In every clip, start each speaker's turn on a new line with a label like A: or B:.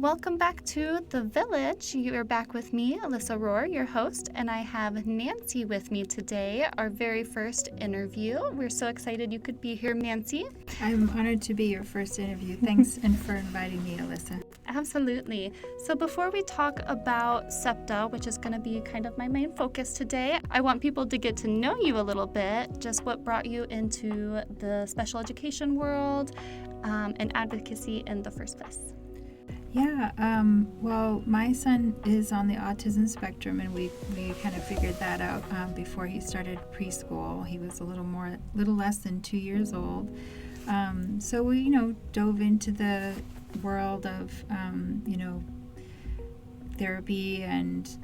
A: Welcome back to The Village. You are back with me, Alyssa Rohr, your host, and I have Nancy with me today, our very first interview. We're so excited you could be here, Nancy.
B: I'm honored to be your first interview. Thanks and for inviting me, Alyssa.
A: Absolutely. So before we talk about SEPTA, which is going to be kind of my main focus today, I want people to get to know you a little bit, just what brought you into the special education world and advocacy in the first place.
B: Yeah, well, my son is on the autism spectrum, and we kind of figured that out before he started preschool. He was a little less than 2 years old. So we, dove into the world of, therapy and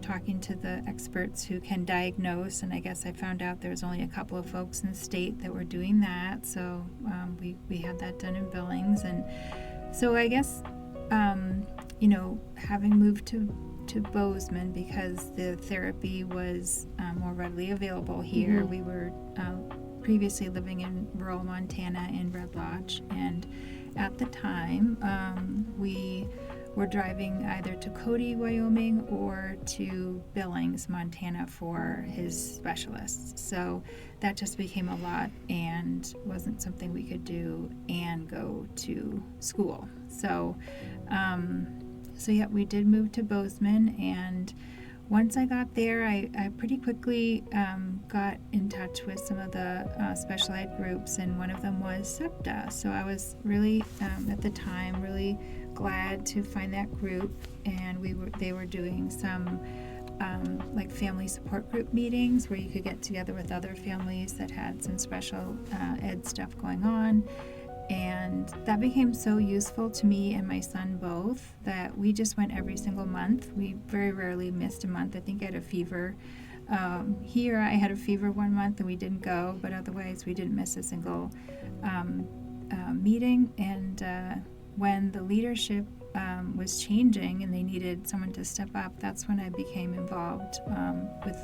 B: talking to the experts who can diagnose. And I guess I found out there's only a couple of folks in the state that were doing that. So we had that done in Billings. And so I guess having moved to Bozeman because the therapy was more readily available here. Mm-hmm. We were previously living in rural Montana in Red Lodge, and at the time we were driving either to Cody, Wyoming, or to Billings, Montana for his specialists. So that just became a lot and wasn't something we could do and go to school. So we did move to Bozeman, and once I got there, I pretty quickly got in touch with some of the special ed groups, and one of them was SEPTA. So I was really, at the time, really glad to find that group, and they were doing some like family support group meetings where you could get together with other families that had some special ed stuff going on. And that became so useful to me and my son both that we just went every single month. We very rarely missed a month. I think I had a fever. Here I had a fever one month and we didn't go, but otherwise we didn't miss a single meeting. And when the leadership was changing and they needed someone to step up, that's when I became involved with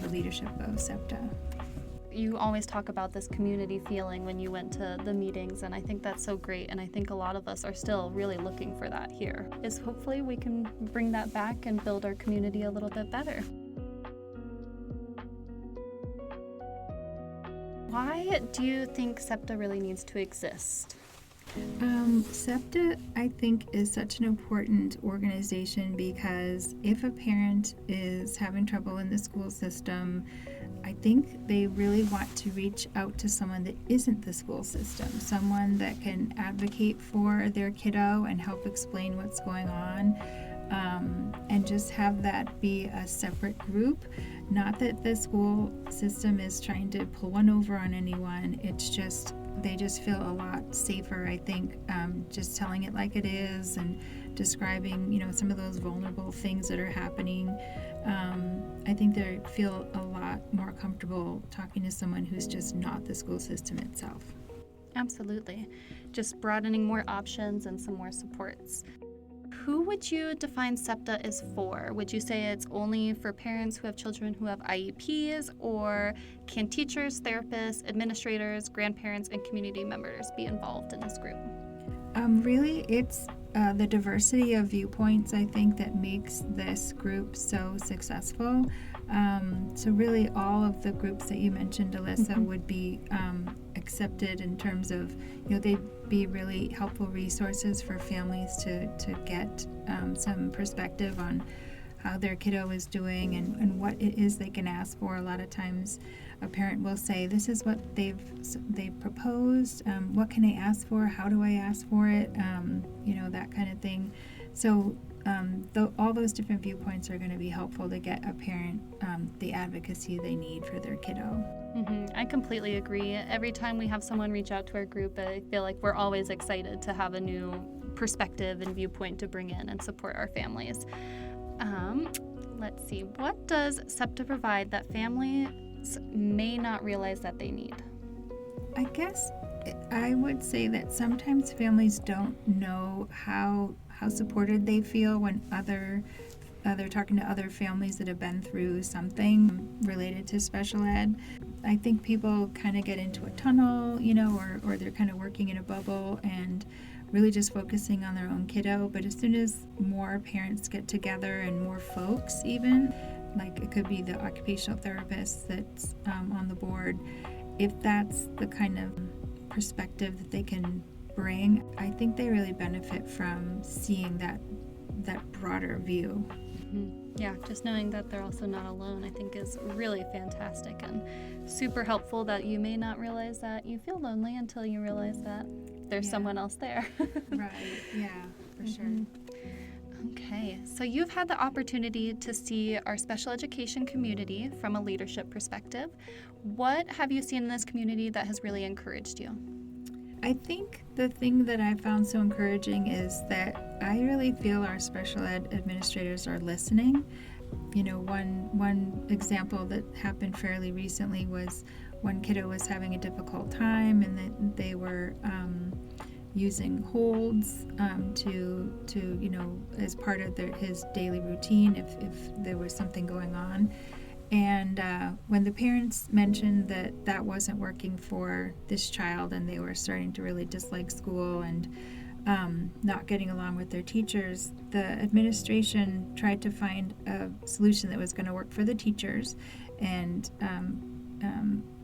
B: the leadership of SEPTA.
A: You always talk about this community feeling when you went to the meetings, and I think that's so great, and I think a lot of us are still really looking for that here. Is hopefully we can bring that back and build our community a little bit better. Why do you think SEPTA really needs to exist?
B: SEPTA, I think, is such an important organization because if a parent is having trouble in the school system, I think they really want to reach out to someone that isn't the school system, someone that can advocate for their kiddo and help explain what's going on, and just have that be a separate group. Not that the school system is trying to pull one over on anyone, it's just they just feel a lot safer, I think, just telling it like it is and describing, some of those vulnerable things that are happening. I think they feel a lot more comfortable talking to someone who's just not the school system itself.
A: Absolutely. Just broadening more options and some more supports. Who would you define SEPTA is for? Would you say it's only for parents who have children who have IEPs, or can teachers, therapists, administrators, grandparents, and community members be involved in this group?
B: Really, it's the diversity of viewpoints, I think, that makes this group so successful. So really all of the groups that you mentioned, Alyssa, mm-hmm. would be accepted in terms of, they'd be really helpful resources for families to get some perspective on how their kiddo is doing and what it is they can ask for. A lot of times a parent will say, this is what they've proposed, what can I ask for, how do I ask for it, that kind of thing. So all those different viewpoints are going to be helpful to get a parent the advocacy they need for their kiddo.
A: Mm-hmm. I completely agree. Every time we have someone reach out to our group, I feel like we're always excited to have a new perspective and viewpoint to bring in and support our families. Let's see, what does SEPTA provide that families may not realize that they need?
B: I guess I would say that sometimes families don't know how supported they feel when they're talking to other families that have been through something related to special ed. I think people kind of get into a tunnel, or they're kind of working in a bubble and really just focusing on their own kiddo. But as soon as more parents get together and more folks even, like it could be the occupational therapist that's on the board, if that's the kind of perspective that they can bring, I think they really benefit from seeing that broader view.
A: Yeah, just knowing that they're also not alone, I think is really fantastic and super helpful, that you may not realize that you feel lonely until you realize that there's someone else there.
B: Right, yeah, for sure.
A: Okay, so you've had the opportunity to see our special education community from a leadership perspective. What have you seen in this community that has really encouraged you?
B: I think the thing that I found so encouraging is that I really feel our special ed administrators are listening. You know, one example that happened fairly recently was one kiddo was having a difficult time, and that they were using holds to you know, as part of his daily routine if there was something going on. And when the parents mentioned that wasn't working for this child, and they were starting to really dislike school and not getting along with their teachers, the administration tried to find a solution that was going to work for the teachers and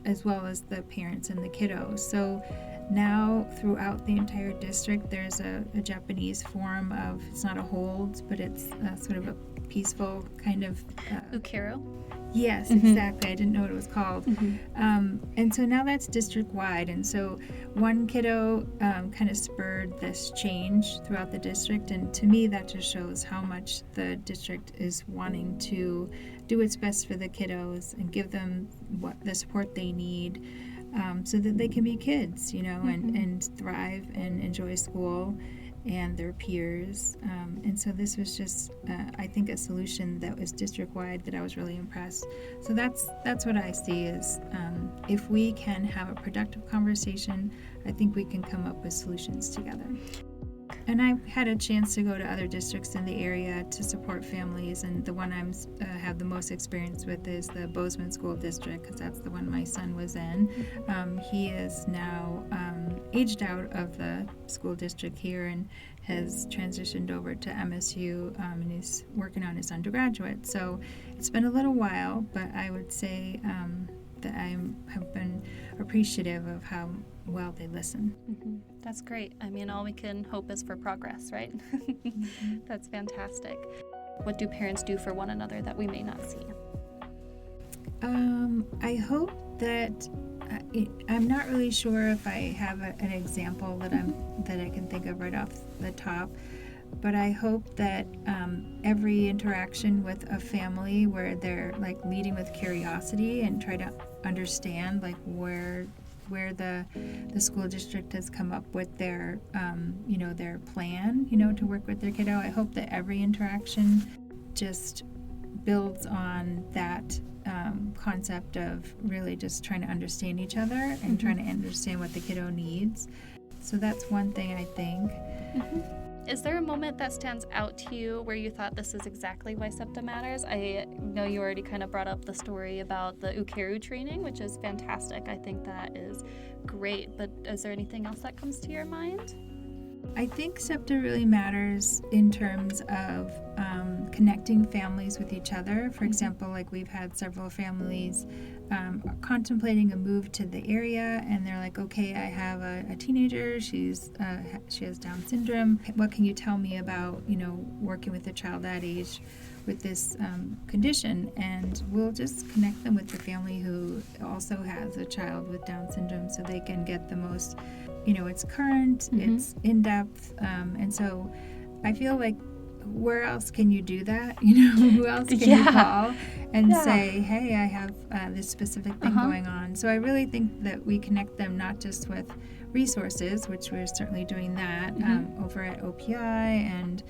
B: as well as the parents and the kiddos. So now throughout the entire district, there's a Japanese form of, it's not a hold, but it's sort of a peaceful kind of
A: Ukero?
B: Yes, exactly. I didn't know what it was called. And so now that's district-wide. And so one kiddo kind of spurred this change throughout the district. And to me, that just shows how much the district is wanting to do what's best for the kiddos and give them the support they need so that they can be kids, you know, and thrive and enjoy school and their peers. And so this was just, I think, a solution that was district-wide that I was really impressed. So that's what I see is if we can have a productive conversation, I think we can come up with solutions together. And I had a chance to go to other districts in the area to support families, and the one I have the most experience with is the Bozeman School District, because that's the one my son was in. He is now aged out of the school district here and has transitioned over to MSU, and he's working on his undergraduate. So it's been a little while, but I would say that I have been appreciative of how well they listen.
A: That's great. I mean, all we can hope is for progress, right? That's fantastic. What do parents do for one another that we may not see?
B: I hope that I'm not really sure if I have an example that I can think of right off the top, but I hope that every interaction with a family where they're like leading with curiosity and try to understand like where the school district has come up with their their plan, to work with their kiddo. I hope that every interaction just builds on that concept of really just trying to understand each other and trying to understand what the kiddo needs. So that's one thing I think.
A: Is there a moment that stands out to you where you thought this is exactly why SEPTA matters? I know you already kind of brought up the story about the Ukeru training, which is fantastic. I think that is great, but is there anything else that comes to your mind?
B: I think SEPTA really matters in terms of connecting families with each other. For example, like we've had several families contemplating a move to the area, and they're like, okay, I have a teenager, she has Down syndrome. What can you tell me about, working with a child that age with this condition? And we'll just connect them with the family who also has a child with Down syndrome so they can get the most, it's current, it's in-depth, and so I feel like where else can you do that? Who else can you call and say, hey, I have this specific thing going on? So I really think that we connect them not just with resources, which we're certainly doing that over at OPI and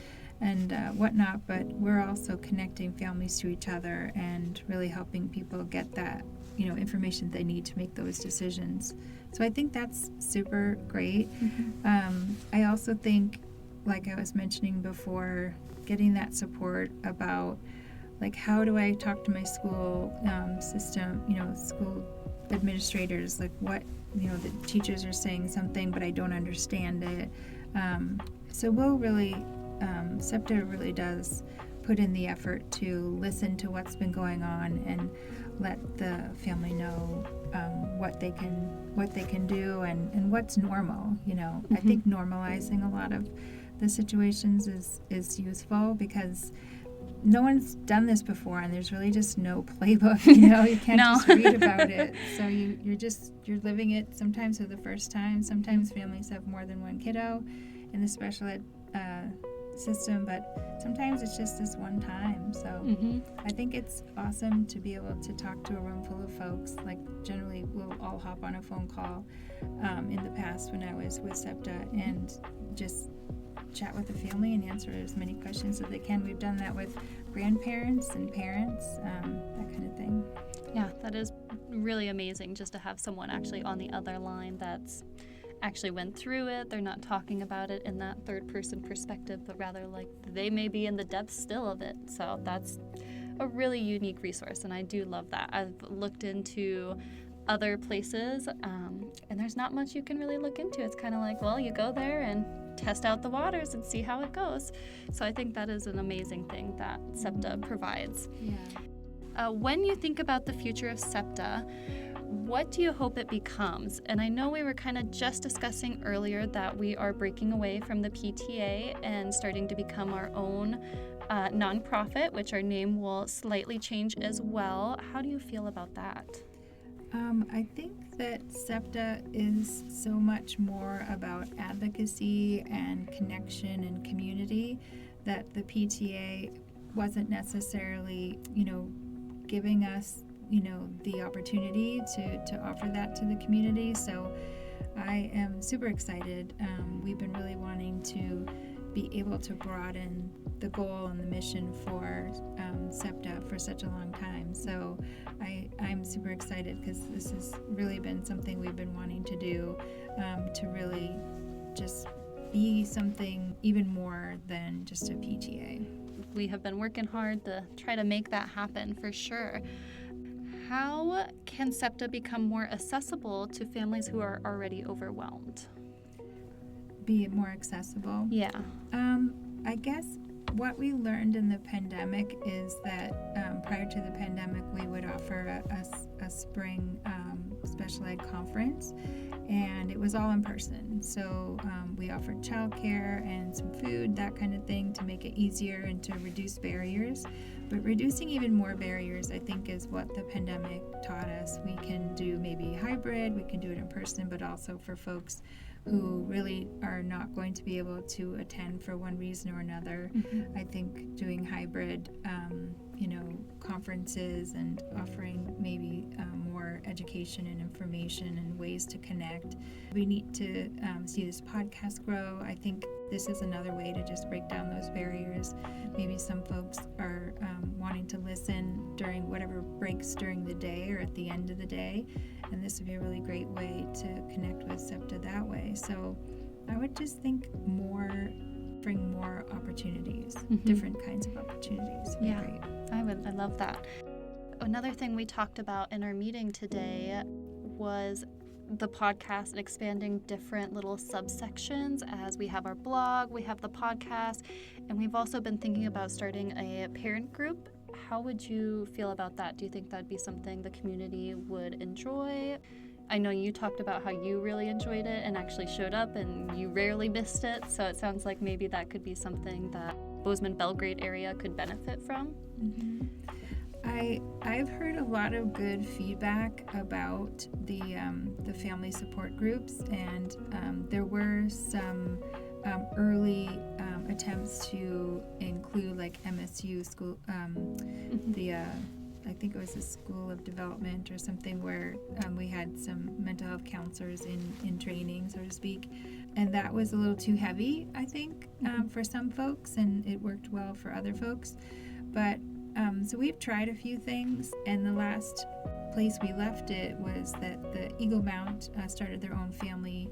B: whatnot, but we're also connecting families to each other and really helping people get that, information they need to make those decisions. So I think that's super great. I also think, like I was mentioning before, getting that support about like how do I talk to my school system, school administrators, like what, the teachers are saying something but I don't understand it. So we'll really, SEPTA really does put in the effort to listen to what's been going on and let the family know what they can do and what's normal. I think normalizing a lot of the situations is useful because no one's done this before and there's really just no playbook. You can't
A: No.
B: just read about it. So you're living it sometimes for the first time. Sometimes families have more than one kiddo in the special ed system, but sometimes it's just this one time. So I think it's awesome to be able to talk to a room full of folks. Like generally we'll all hop on a phone call in the past when I was with SEPTA and just chat with the family and answer as many questions as they can. We've done that with grandparents and parents, that kind of thing.
A: Yeah, that is really amazing just to have someone actually on the other line that's actually went through it. They're not talking about it in that third person perspective, but rather like they may be in the depths still of it. So that's a really unique resource, and I do love that. I've looked into other places, and there's not much you can really look into. It's kind of like, well, you go there and test out the waters and see how it goes. So I think that is an amazing thing that SEPTA provides.
B: Yeah.
A: When you think about the future of SEPTA, what do you hope it becomes? And I know we were kind of just discussing earlier that we are breaking away from the PTA and starting to become our own nonprofit, which our name will slightly change as well. How do you feel about that?
B: I think that SEPTA is so much more about advocacy and connection and community that the PTA wasn't necessarily, giving us, the opportunity to offer that to the community. So I am super excited. We've been really wanting to be able to broaden the goal and the mission for SEPTA for such a long time. So I'm super excited because this has really been something we've been wanting to do, to really just be something even more than just a PTA.
A: We have been working hard to try to make that happen for sure. How can SEPTA become more accessible to families who are already overwhelmed?
B: Be more accessible?
A: Yeah.
B: I guess what we learned in the pandemic is that prior to the pandemic, we would offer a spring special ed conference, and it was all in person. So we offered childcare and some food, that kind of thing, to make it easier and to reduce barriers. But reducing even more barriers, I think, is what the pandemic taught us. We can do maybe hybrid, we can do it in person, but also for folks who really are not going to be able to attend for one reason or another. I think doing hybrid, conferences and offering maybe more education and information and ways to connect. We need to see this podcast grow. I think this is another way to just break down those barriers. Maybe some folks are wanting to listen during whatever breaks during the day or at the end of the day, and this would be a really great way to connect with SEPTA that way. So I would just think bring more opportunities, different kinds of opportunities would be great.
A: I love that. Another thing we talked about in our meeting today was the podcast and expanding different little subsections. As we have our blog, we have the podcast, and we've also been thinking about starting a parent group. How would you feel about that? Do you think that'd be something the community would enjoy? I know you talked about how you really enjoyed it and actually showed up and you rarely missed it, so it sounds like maybe that could be something that Bozeman-Belgrade area could benefit from.
B: I've heard a lot of good feedback about the family support groups, and there were some early attempts to include like MSU school, I think it was a School of Development or something, where we had some mental health counselors in training, so to speak, and that was a little too heavy, I think, for some folks, and it worked well for other folks. But so we've tried a few things, and the last place we left it was that the Eagle Mount started their own family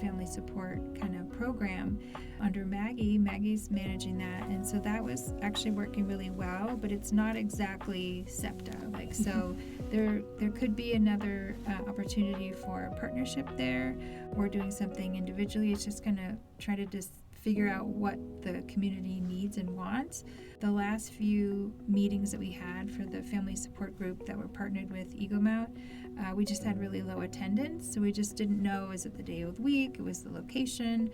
B: family support kind of program under Maggie. Maggie's managing that, and so that was actually working really well, but it's not exactly SEPTA. Like, so there could be another opportunity for a partnership there, or doing something individually. It's just gonna try to just figure out what the community needs and wants. The last few meetings that we had for the family support group that were partnered with Eagle Mount, we just had really low attendance, so we just didn't know, is it the day of the week, it was the location,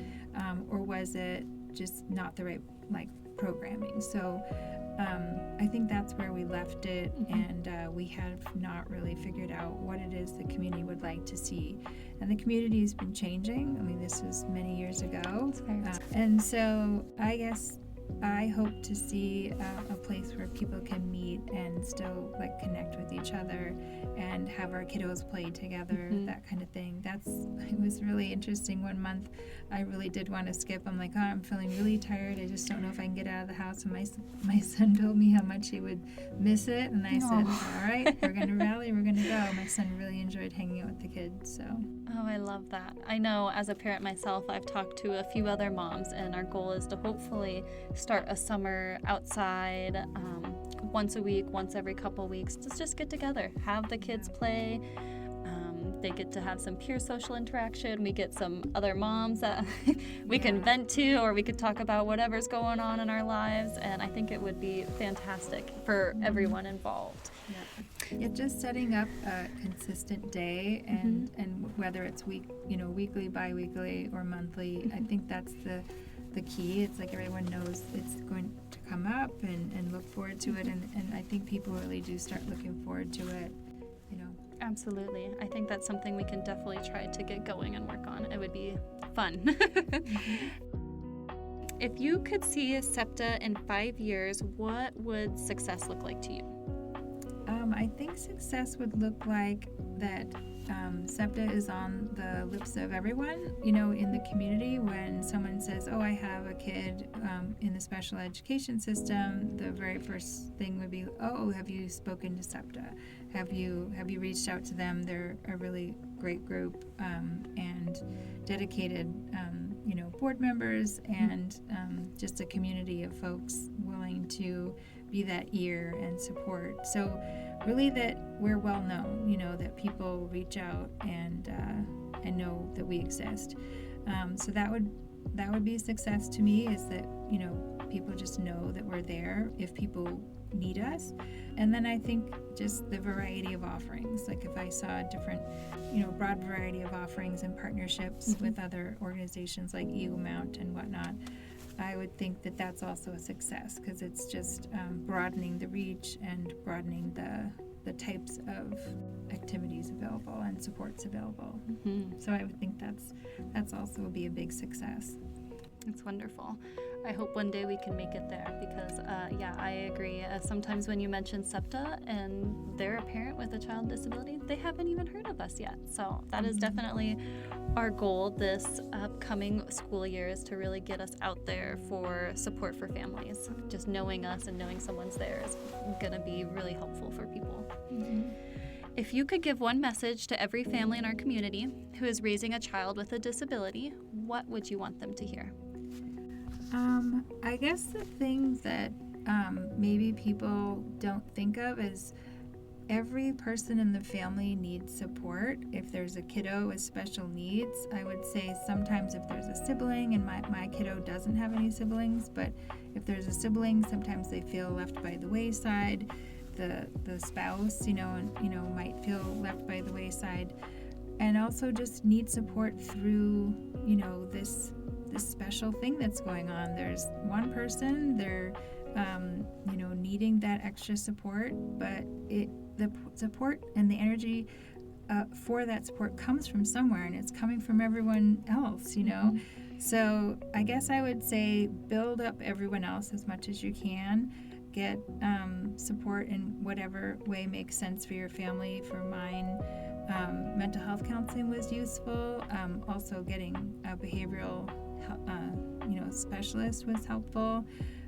B: or was it just not the right programming. So I think that's where we left it, and we have not really figured out what it is the community would like to see. And the community has been changing. I mean, this was many years ago. And so I guess I hope to see a place where people can meet and still connect with each other and have our kiddos play together, that kind of thing. It was really interesting. One month I really did want to skip. I'm like, oh, I'm feeling really tired. I just don't know if I can get out of the house. And my son told me how much he would miss it. And I said, all right, we're going to rally. We're going to go. My son really enjoyed hanging out with the kids. So.
A: Oh, I love that. I know as a parent myself, I've talked to a few other moms, and our goal is to hopefully start a summer outside once a week, once every couple weeks. Just get together, have the kids play. They get to have some peer social interaction. We get some other moms that we can vent to, or we could talk about whatever's going on in our lives. And I think it would be fantastic for everyone involved.
B: Yeah, just setting up a consistent day, and whether it's weekly, bi-weekly, or monthly, I think that's the key. It's like everyone knows it's going to come up and look forward to it, and I think people really do start looking forward to it.
A: Absolutely. I think that's something we can definitely try to get going and work on. It would be fun. If you could see SEPTA in 5 years, what would success look like to you?
B: I think success would look like that SEPTA is on the lips of everyone, in the community. When someone says, oh, I have a kid in the special education system, the very first thing would be, oh, have you spoken to SEPTA? Have you reached out to them? They're a really great group, and dedicated, board members, and just a community of folks willing to be that ear and support. So really that we're well known, that people reach out and know that we exist. So that would be a success to me, is that, people just know that we're there if people need us. And then I think just the variety of offerings, like if I saw a different, broad variety of offerings and partnerships with other organizations like Eagle Mount and whatnot, I would think that that's also a success, because it's just broadening the reach and broadening the types of activities available and supports available. So I would think that's also would be a big success.
A: It's wonderful. I hope one day we can make it there, because I agree. Sometimes when you mention SEPTA and they're a parent with a child disability, they haven't even heard of us yet. So that is definitely our goal this upcoming school year, is to really get us out there for support for families. Just knowing us and knowing someone's there is going to be really helpful for people. If you could give one message to every family in our community who is raising a child with a disability, what would you want them to hear?
B: I guess the thing that maybe people don't think of is every person in the family needs support. If there's a kiddo with special needs, I would say sometimes if there's a sibling, and my kiddo doesn't have any siblings, but if there's a sibling, sometimes they feel left by the wayside. The spouse, might feel left by the wayside, and also just need support through, this special thing that's going on. There's one person, they're, needing that extra support, but the support and the energy for that support comes from somewhere, and it's coming from everyone else, So I guess I would say build up everyone else as much as you can. Get support in whatever way makes sense for your family. For mine, mental health counseling was useful. Also getting a behavioral specialist was helpful.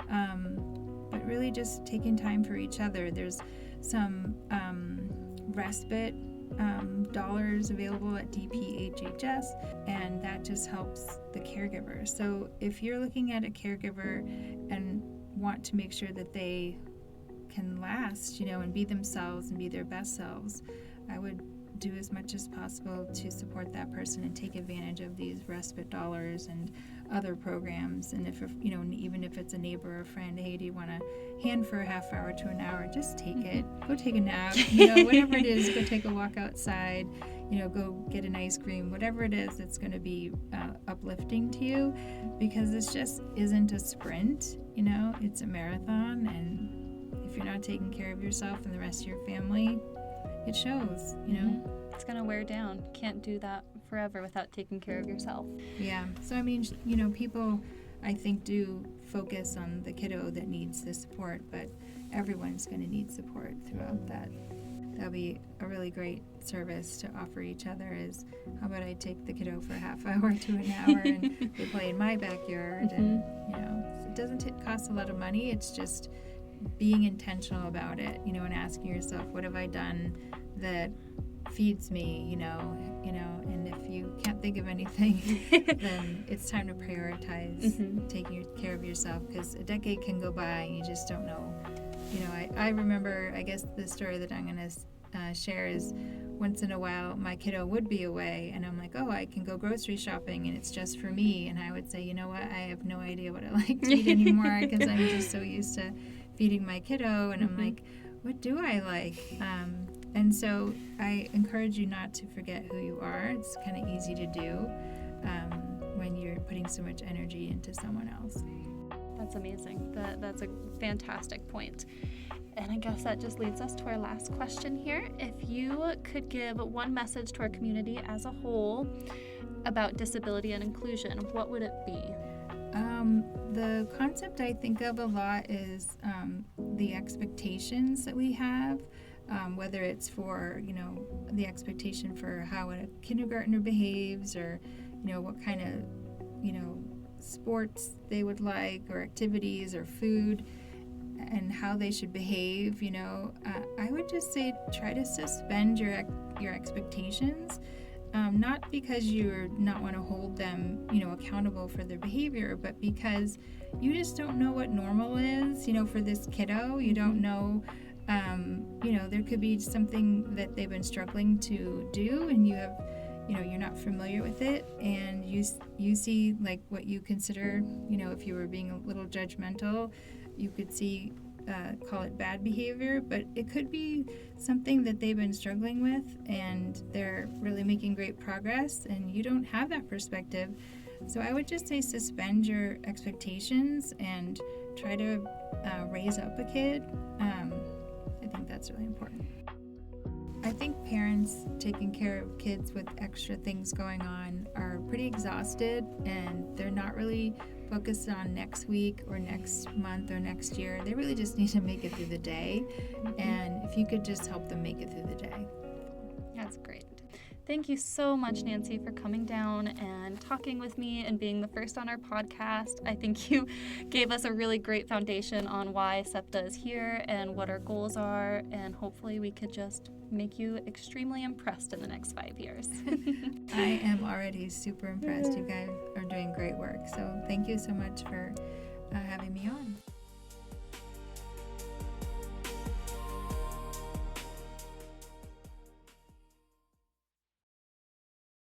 B: But really just taking time for each other. There's some respite dollars available at DPHHS, and that just helps the caregiver. So if you're looking at a caregiver and want to make sure that they can last, and be themselves and be their best selves, I would do as much as possible to support that person and take advantage of these respite dollars and other programs. And if even if it's a neighbor or friend, hey, do you want a hand for a half hour to an hour? Just take it. Go take a nap. Whatever it is. Go take a walk outside. Go get an ice cream. Whatever it is, it's going to be uplifting to you, because this just isn't a sprint. It's a marathon, and if you're not taking care of yourself and the rest of your family, it shows,
A: It's going to wear down. Can't do that forever without taking care of yourself.
B: Yeah. So, people, I think, do focus on the kiddo that needs the support, but everyone's going to need support throughout that. That'll be a really great service to offer each other is, how about I take the kiddo for a half hour to an hour and they play in my backyard, and, it doesn't cost a lot of money. It's just being intentional about it, and asking yourself, what have I done that feeds me, and if you can't think of anything, then it's time to prioritize taking care of yourself, because a decade can go by and you just don't know. I remember, I guess the story that I'm going to share is, once in a while my kiddo would be away and I'm like, oh, I can go grocery shopping and it's just for me, and I would say, you know what, I have no idea what I like to eat anymore, because I'm just so used to feeding my kiddo, and I'm like, what do I like? And so I encourage you not to forget who you are. It's kind of easy to do when you're putting so much energy into someone else.
A: That's amazing. That's a fantastic point. And I guess that just leads us to our last question here. If you could give one message to our community as a whole about disability and inclusion, what would it be?
B: The concept I think of a lot is the expectations that we have, whether it's for, the expectation for how a kindergartner behaves, or, what kind of, sports they would like, or activities or food, and how they should behave. I would just say, try to suspend your expectations. Not because you not want to hold them, accountable for their behavior, but because you just don't know what normal is, for this kiddo. You don't know, there could be something that they've been struggling to do, and you have, you're not familiar with it, and you see like what you consider, if you were being a little judgmental, you could see, call it bad behavior, but it could be something that they've been struggling with and they're really making great progress, and you don't have that perspective. So I would just say, suspend your expectations and try to raise up a kid. I think that's really important. I think parents taking care of kids with extra things going on are pretty exhausted, and they're not really focused on next week or next month or next year. They really just need to make it through the day, and if you could just help them make it through the day.
A: That's great. Thank you so much, Nancy, for coming down and talking with me and being the first on our podcast. I think you gave us a really great foundation on why SEPTA is here and what our goals are, and hopefully we could just make you extremely impressed in the next 5 years.
B: I am already super impressed. You guys are doing great work. So thank you so much for having me on.